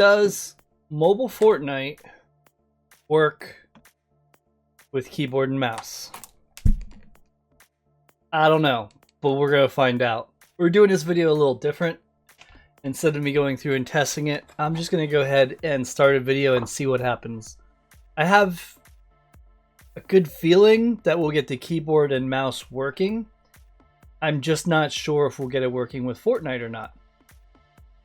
Does mobile Fortnite work with keyboard and mouse? I don't know, but we're going to find out. We're doing this video a little different. Instead of me going through and testing it, I'm just going to go ahead and start a video and see what happens. I have a good feeling that we'll get the keyboard and mouse working. I'm just not sure if we'll get it working with Fortnite or not.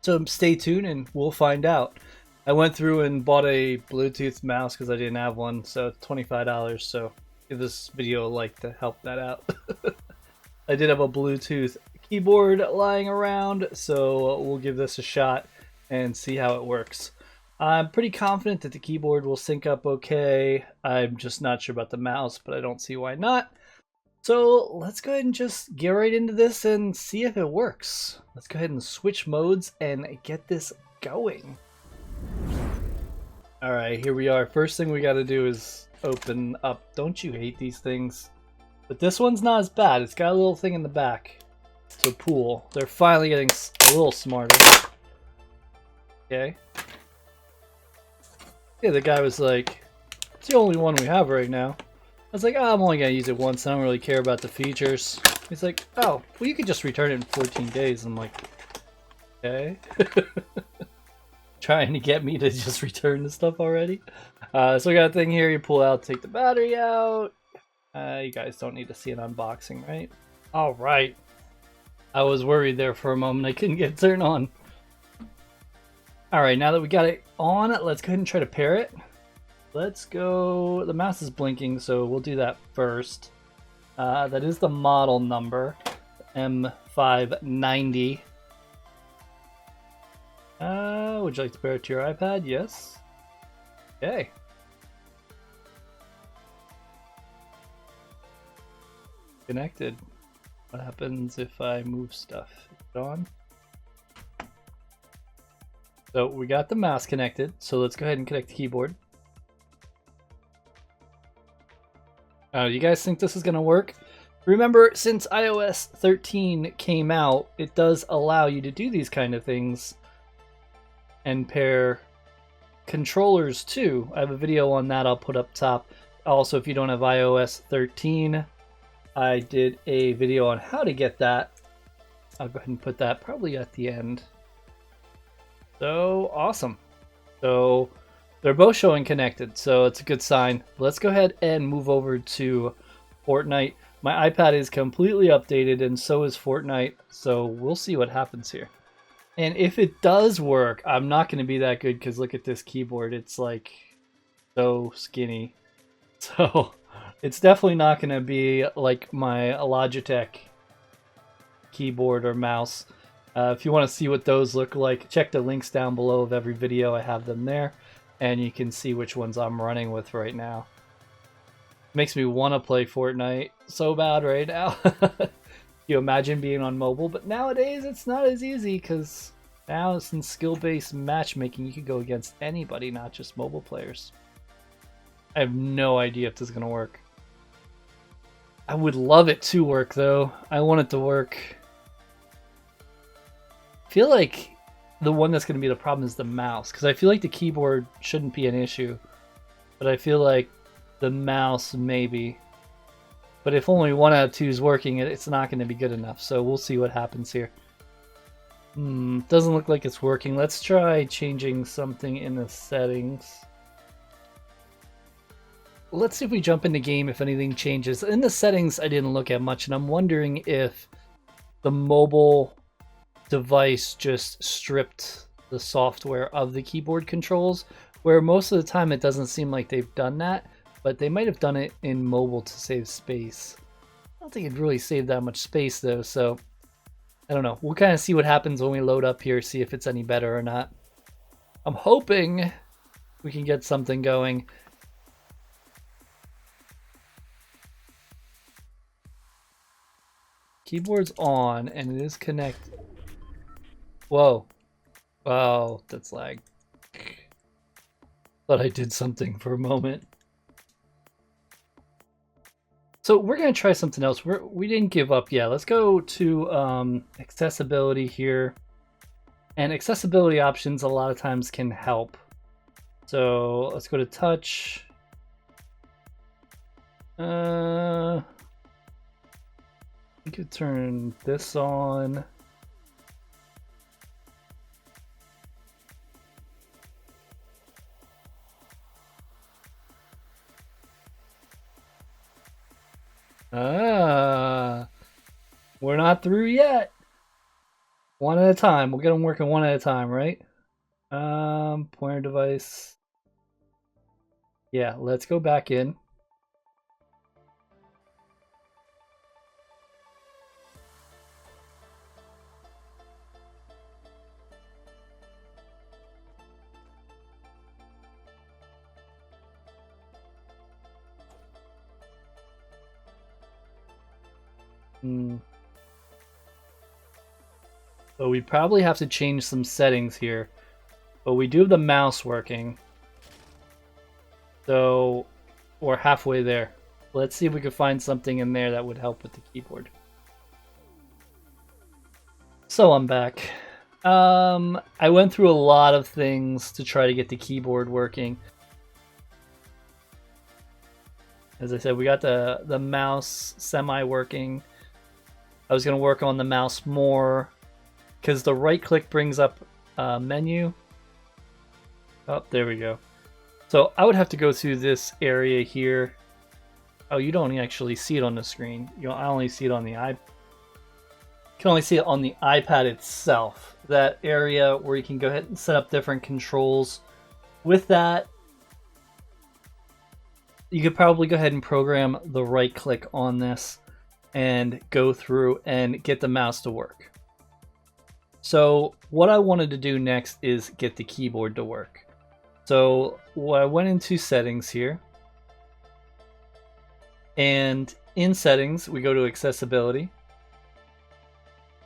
So stay tuned and we'll find out. I went through and bought a Bluetooth mouse because I didn't have one, so it's $25. So give this video a like to help that out. I did have a Bluetooth keyboard lying around, so we'll give this a shot and see how it works. I'm pretty confident that the keyboard will sync up okay. I'm just not sure about the mouse, but I don't see why not. So let's go ahead and just get right into this and see if it works. Let's go ahead and switch modes and get this going. Alright, here we are. First thing we got to do is open up. Don't you hate these things? But this one's not as bad. It's got a little thing in the back. It's a pool. They're finally getting a little smarter. Okay. Yeah, the guy was like, it's the only one we have right now. I was like, oh, I'm only going to use it once. I don't really care about the features. He's like, oh, well, you could just return it in 14 days. I'm like, okay. Trying to get me to just return the stuff already. So we got a thing here. You pull out, take the battery out. You guys don't need to see an unboxing, right? All right. I was worried there for a moment. I couldn't get it turned on. All right, now that we got it on, let's go ahead and try to pair it. Let's go. The mouse is blinking, so we'll do that first. That is the model number, M590. Would you like to pair it to your iPad? Yes. Okay. Connected. What happens if I move stuff? Is it on? So we got the mouse connected, so let's go ahead and connect the keyboard. You guys think this is going to work? Remember, since iOS 13 came out, it does allow you to do these kind of things and pair controllers too. I have a video on that I'll put up top. Also, if you don't have iOS 13, I did a video on how to get that. I'll go ahead and put that probably at the end. So awesome. So they're both showing connected, so it's a good sign. Let's go ahead and move over to Fortnite. My iPad is completely updated and so is Fortnite, so we'll see what happens here. And if it does work, I'm not going to be that good because look at this keyboard. It's like so skinny. So it's definitely not going to be like my Logitech keyboard or mouse. If you want to see what those look like, check the links down below of every video. I have them there. And you can see which ones I'm running with right now. Makes me want to play Fortnite so bad right now. You imagine being on mobile, but nowadays it's not as easy because now it's in skill-based matchmaking. You can go against anybody, not just mobile players. I have no idea if this is going to work. I would love it to work though. I want it to work. I feel like the one that's going to be the problem is the mouse, because I feel like the keyboard shouldn't be an issue, but I feel like the mouse maybe. But if only 1 out of 2 is working, it's not going to be good enough, so we'll see what happens here. Doesn't look like it's working. Let's try changing something in the settings. Let's see if we jump in the game, if anything changes. In the settings, I didn't look at much, and I'm wondering if the mobile device just stripped the software of the keyboard controls, where most of the time it doesn't seem like they've done that, but they might have done it in mobile to save space. I don't think it really saved that much space though, so I don't know. We'll kind of see what happens when we load up here, see if it's any better or not. I'm hoping we can get something going. Keyboard's on and it is connected. Whoa. Wow, that's lag. Thought I did something for a moment. So we're going to try something else. We didn't give up yet. Let's go to accessibility here. And accessibility options a lot of times can help. So let's go to touch. We could turn this on. We're not through yet. One at a time. We'll get them working one at a time, right? Pointer device. Yeah, let's go back in. So we probably have to change some settings here. But we do have the mouse working. So we're halfway there. Let's see if we can find something in there that would help with the keyboard. So I'm back. I went through a lot of things to try to get the keyboard working. As I said, we got the mouse semi-working. I was going to work on the mouse more because the right click brings up a menu. Oh, there we go. So I would have to go through this area here. Oh, you don't actually see it on the screen. I only see it on the iPad. You can only see it on the iPad itself. That area where you can go ahead and set up different controls. With that, you could probably go ahead and program the right click on this and go through and get the mouse to work. So what I wanted to do next is get the keyboard to work. So I went into settings here, and in settings we go to accessibility,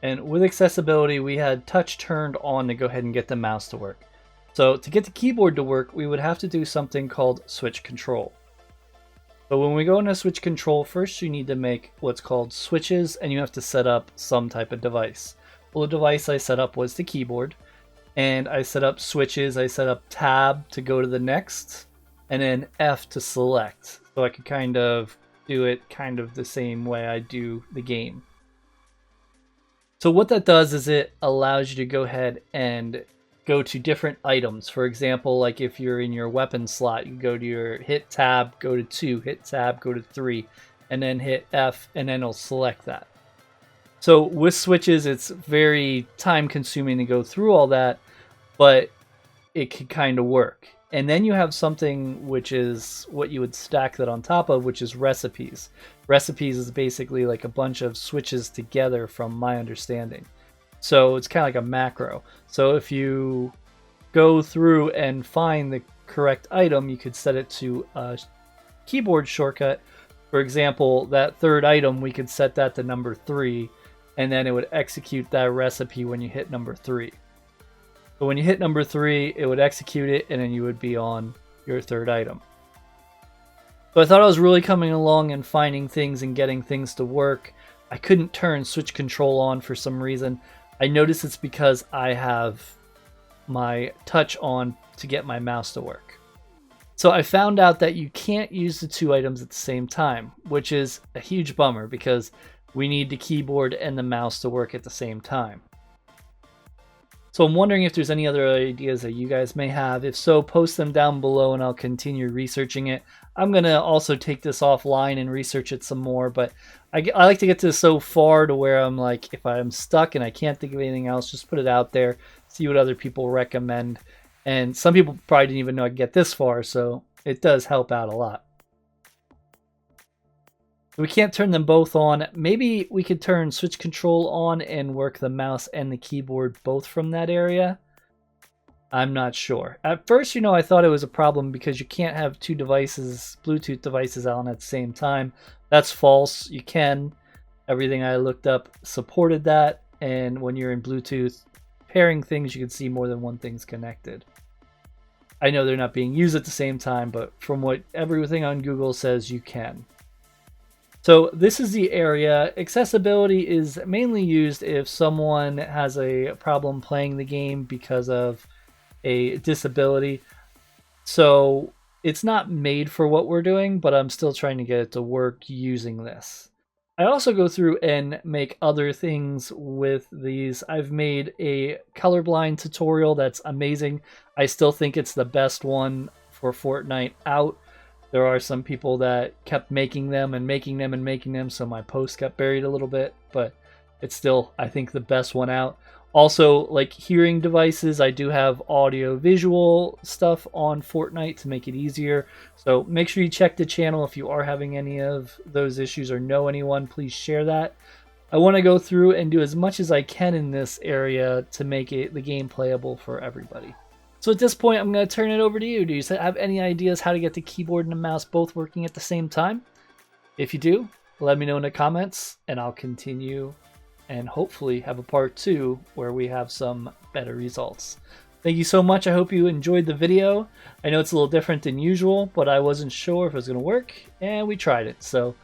and with accessibility we had touch turned on to go ahead and get the mouse to work. So to get the keyboard to work, we would have to do something called switch control. So when we go into switch control, first you need to make what's called switches, and you have to set up some type of device. Well, the device I set up was the keyboard, and I set up switches. I set up tab to go to the next, and then F to select. So I could kind of do it kind of the same way I do the game. So what that does is it allows you to go ahead and go to different items. For example, like if you're in your weapon slot, you go to your hit tab, go to 2, hit tab, go to 3, and then hit F, and then it'll select that. So with switches, it's very time consuming to go through all that, but it can kind of work. And then you have something which is what you would stack that on top of, which is recipes. Recipes is basically like a bunch of switches together from my understanding. So it's kind of like a macro. So if you go through and find the correct item, you could set it to a keyboard shortcut. For example, that third item, we could set that to number 3, and then it would execute that recipe when you hit number 3. So when you hit number 3, it would execute it, and then you would be on your third item. So I thought I was really coming along and finding things and getting things to work. I couldn't turn switch control on for some reason. I notice it's because I have my touch on to get my mouse to work. So I found out that you can't use the 2 items at the same time, which is a huge bummer because we need the keyboard and the mouse to work at the same time. So I'm wondering if there's any other ideas that you guys may have. If so, post them down below and I'll continue researching it. I'm going to also take this offline and research it some more, but I like to get to so far to where I'm like, if I'm stuck and I can't think of anything else, just put it out there, see what other people recommend. And some people probably didn't even know I'd get this far, so it does help out a lot. We can't turn them both on. Maybe we could turn switch control on and work the mouse and the keyboard both from that area. I'm not sure. At first, I thought it was a problem because you can't have 2 devices, Bluetooth devices on at the same time. That's false. You can. Everything I looked up supported that. And when you're in Bluetooth pairing things, you can see more than one thing's connected. I know they're not being used at the same time, but from what everything on Google says, you can. So this is the area. Accessibility is mainly used if someone has a problem playing the game because of a disability. So it's not made for what we're doing, but I'm still trying to get it to work using this. I also go through and make other things with these. I've made a colorblind tutorial that's amazing. I still think it's the best one for Fortnite out. There are some people that kept making them and making them and making them, so my post got buried a little bit, but it's still, I think, the best one out. Also, like hearing devices, I do have audio visual stuff on Fortnite to make it easier. So make sure you check the channel if you are having any of those issues or know anyone, please share that. I want to go through and do as much as I can in this area to make the game playable for everybody. So at this point, I'm going to turn it over to you. Do you have any ideas how to get the keyboard and the mouse both working at the same time? If you do, let me know in the comments and I'll continue and hopefully have a part 2 where we have some better results. Thank you so much. I hope you enjoyed the video. I know it's a little different than usual, but I wasn't sure if it was going to work, and we tried it. So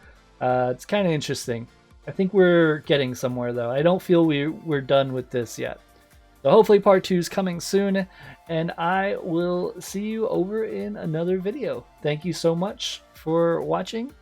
it's kind of interesting. I think we're getting somewhere, though. I don't feel we're done with this yet. So hopefully part 2 is coming soon, and I will see you over in another video. Thank you so much for watching,